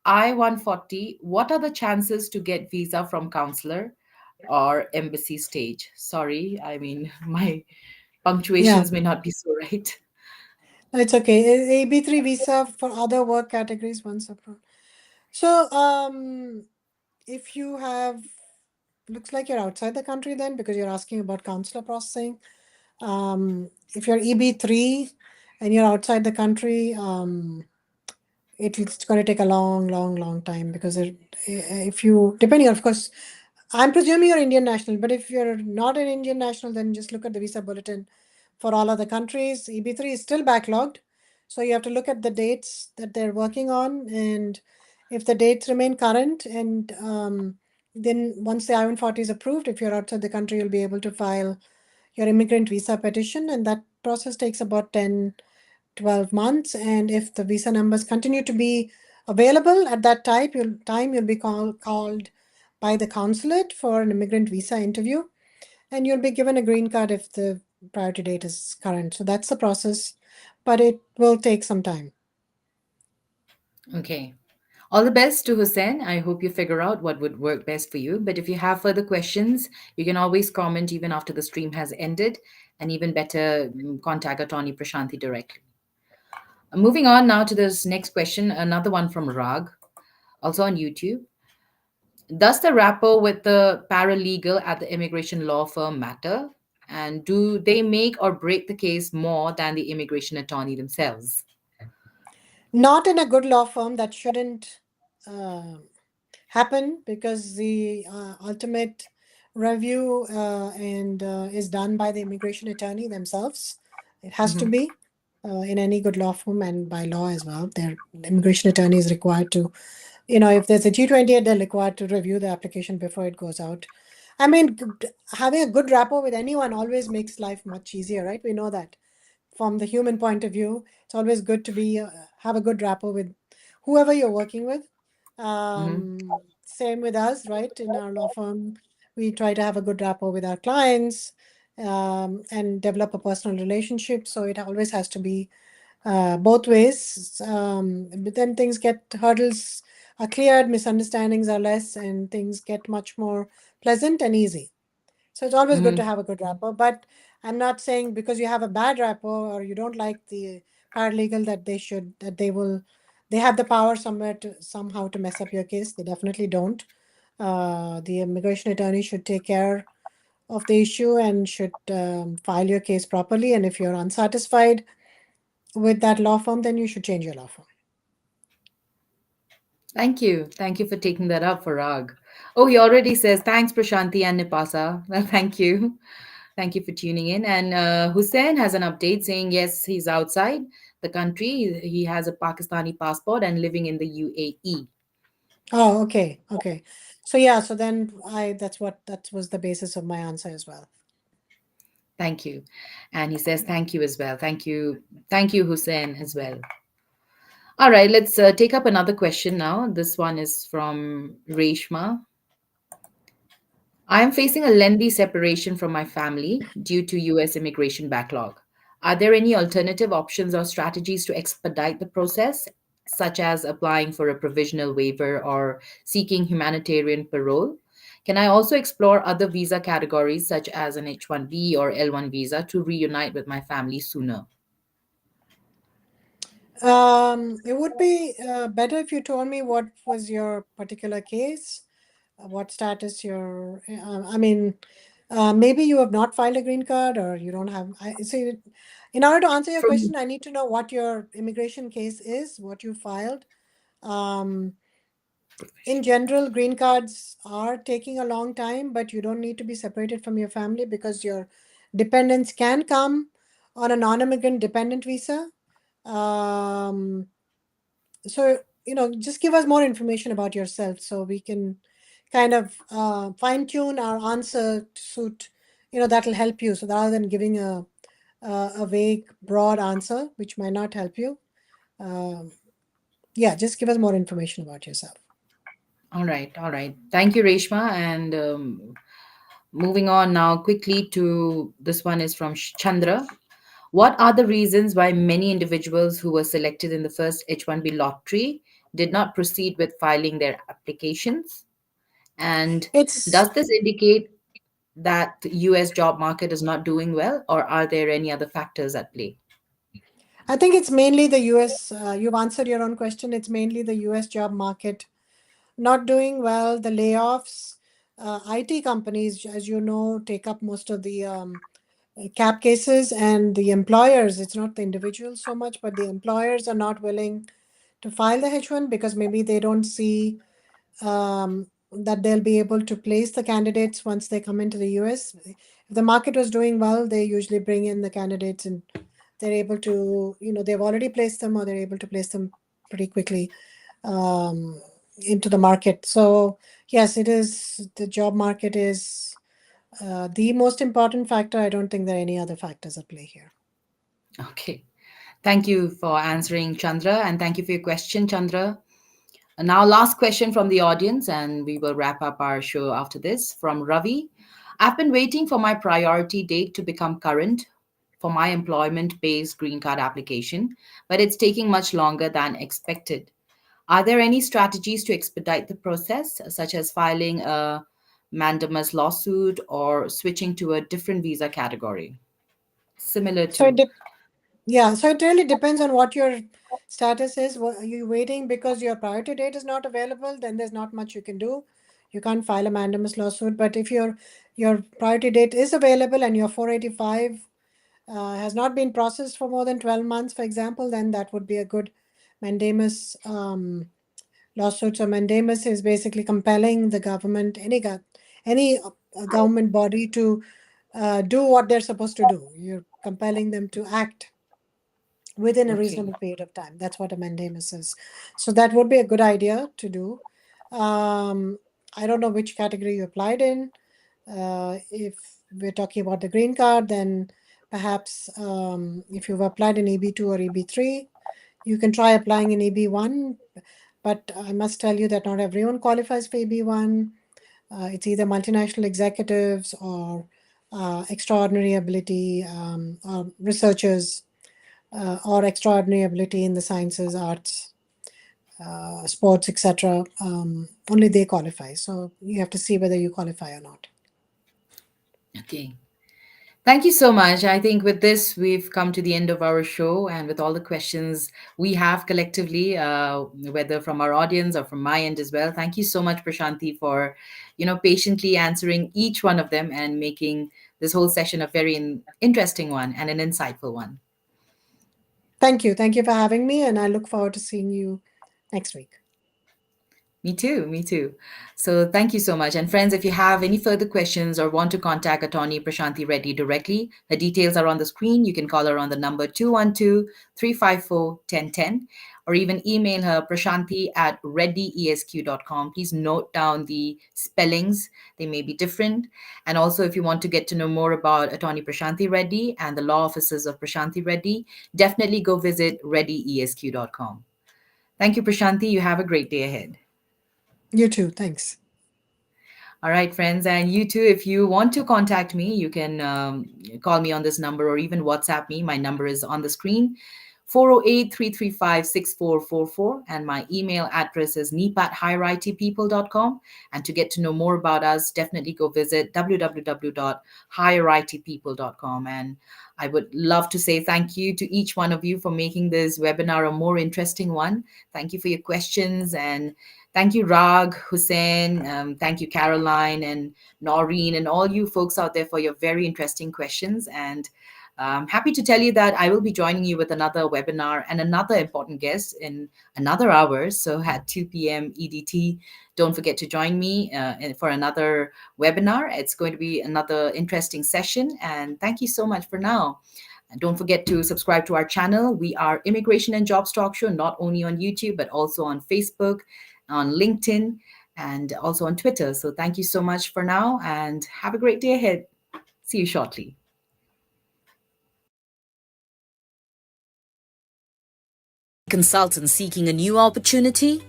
I-140, what are the chances to get visa from consular or embassy stage? Sorry, I mean my Yeah, punctuations may not be so right. it's okay. AB3 visa for other work categories once approved. So, if you have, looks like you're outside the country then because you're asking about consular processing. If you're EB3 and you're outside the country, it's going to take a long, long, long time because if you, depending, of course, I'm presuming you're Indian national, but if you're not an Indian national, then just look at the visa bulletin for all other countries. EB3 is still backlogged. So you have to look at the dates that they're working on. And if the dates remain current, and then once the I-140 is approved, if you're outside the country, you'll be able to file your immigrant visa petition. And that process takes about 10-12 months. And if the visa numbers continue to be available at that time, you'll be called by the consulate for an immigrant visa interview, and you'll be given a green card if the priority date is current. So that's the process, but it will take some time. Okay. All the best to Hussein. I hope you figure out what would work best for you. But if you have further questions, you can always comment even after the stream has ended, and even better, contact Attorney Prashanthi directly. Moving on now to this next question, another one from Rag, also on YouTube. Does the rapport with the paralegal at the immigration law firm matter? And do they make or break the case more than the immigration attorney themselves? Not in a good law firm, that shouldn't uh, happen because the ultimate review and is done by the immigration attorney themselves. It has to Hmm. be in any good law firm and by law as well. The immigration attorney is required to, if there's a G28, they're required to review the application before it goes out. I mean, having a good rapport with anyone always makes life much easier, right? We know that from the human point of view, it's always good to be have a good rapport with whoever you're working with. Hmm. Same with us, right? In our law firm, we try to have a good rapport with our clients and develop a personal relationship. So it always has to be both ways. But then things get hurdles are cleared, misunderstandings are less, and things get much more pleasant and easy. So it's always good to Hmm. have a good rapport. But I'm not saying because you have a bad rapport or you don't like the paralegal that they have the power somewhere to somehow to mess up your case. They definitely don't. The immigration attorney should take care. of the issue and should file your case properly. And if you're unsatisfied with that law firm, then you should change your law firm. Thank you. Thank you for taking that up, Farag. Oh, he already says, thanks, Prashanti and Nipasa. Well, thank you. Thank you for tuning in. And Hussein has an update saying, yes, he's outside the country. He has a Pakistani passport and living in the UAE. Oh, okay, okay. So yeah, so then that was the basis of my answer as well. Thank you. And he says, thank you as well. Thank you. Thank you, Hussein, as well. All right, let's take up another question now. This one is from Reshma. I am facing a lengthy separation from my family due to US immigration backlog. Are there any alternative options or strategies to expedite the process, such as applying for a provisional waiver or seeking humanitarian parole? Can I also explore other visa categories, such as an H-1B or L-1 visa, to reunite with my family sooner? It would be better if you told me what was your particular case, what status you're. I mean, maybe you have not filed a green card, or you don't have. I see. In order to answer your From question, I need to know what your immigration case is, what you filed. Um, in general, green cards are taking a long time, but you don't need to be separated from your family because your dependents can come on a non-immigrant dependent visa. Um, so, just give us more information about yourself so we can kind of fine tune our answer to suit, that'll help you. So rather than giving a vague, broad answer, which might not help you, um, yeah, just give us more information about yourself. All right, all right. Thank you, Reshma. And moving on now quickly to this one is from Chandra. What are the reasons why many individuals who were selected in the first H-1B lottery did not proceed with filing their applications? And It's does this indicate that the US job market is not doing well, or are there any other factors at play? I think it's mainly the US. You've answered your own question. It's mainly the US job market not doing well, the layoffs. IT companies, as you know, take up most of the cap cases, and the employers, it's not the individuals so much, but the employers are not willing to file the H1 because maybe they don't see that they'll be able to place the candidates once they come into the US. If the market was doing well, they usually bring in the candidates and they're able to, they've already placed them or they're able to place them pretty quickly um, into the market. So, yes, it is, the job market is the most important factor. I don't think there are any other factors at play here. Okay. Thank you for answering, Chandra, and thank you for your question, Chandra. And now, last question from the audience, and we will wrap up our show after this. From Ravi. I've been waiting for my priority date to become current for my employment based green card application, but it's taking much longer than expected. Are there any strategies to expedite the process, such as filing a mandamus lawsuit or switching to a different visa category, similar So, to? yeah, so it really depends on what your status is. Are you waiting because your priority date is not available? Then there's not much you can do. You can't file a mandamus lawsuit. But if your priority date is available and your 485 has not been processed for more than 12 months, for example, then that would be a good mandamus lawsuit. So mandamus is basically compelling the government, any government body to do what they're supposed to do. You're compelling them to act within a Okay. reasonable period of time. That's what a mandamus is. So that would be a good idea to do. Um, I don't know which category you applied in. If we're talking about the green card, then perhaps if you've applied in EB2 or EB3, you can try applying in EB1. But I must tell you that not everyone qualifies for EB1. It's either multinational executives or extraordinary ability or researchers or extraordinary ability in the sciences, arts, sports, etc. Only they qualify. So you have to see whether you qualify or not. Okay. Thank you so much. I think with this, we've come to the end of our show, and with all the questions we have collectively, whether from our audience or from my end as well. Thank you so much, Prashanti, for patiently answering each one of them and making this whole session a very interesting one and an insightful one. Thank you. Thank you for having me, and I look forward to seeing you next week. Me too, me too. So thank you so much. And friends, if you have any further questions or want to contact attorney Prashanti Reddy directly, the details are on the screen. You can call her on the number 212-354-1010 or even email her prashanti@reddyesq.com. Please note down the spellings. They may be different. And also, if you want to get to know more about attorney Prashanti Reddy and the law offices of Prashanti Reddy, definitely go visit reddyesq.com. Thank you, Prashanti. You have a great day ahead. You too. Thanks. All right, friends. And you too, if you want to contact me, you can call me on this number or even WhatsApp me. My number is on the screen, 408-335-6444. And my email address is neep@higheritpeople.com. And to get to know more about us, definitely go visit www.higheritpeople.com. And I would love to say thank you to each one of you for making this webinar a more interesting one. Thank you for your questions, and thank you, Rag, Hussein. Thank you, Caroline and Noreen, and all you folks out there for your very interesting questions. And I'm happy to tell you that I will be joining you with another webinar and another important guest in another hour. So at 2 p.m. EDT, don't forget to join me for another webinar. It's going to be another interesting session. And thank you so much for now. And don't forget to subscribe to our channel. We are Immigration and Jobs Talk Show, not only on YouTube, but also on Facebook, on LinkedIn, and also on Twitter. So thank you so much for now and have a great day ahead. See you shortly. Consultant seeking a new opportunity?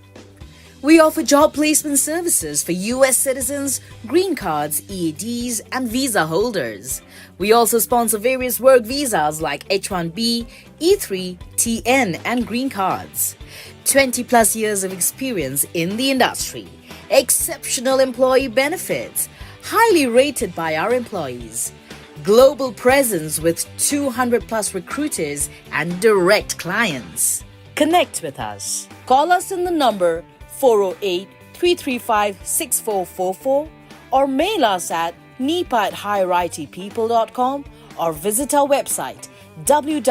We offer job placement services for US citizens, green cards, EADs, and visa holders. We also sponsor various work visas like H-1B, E3, TN, and green cards. 20 plus years of experience in the industry. Exceptional employee benefits. Highly rated by our employees. Global presence with 200 plus recruiters and direct clients. Connect with us. Call us in the number 408-335-6444 or mail us at neep@higheritpeople.com or visit our website www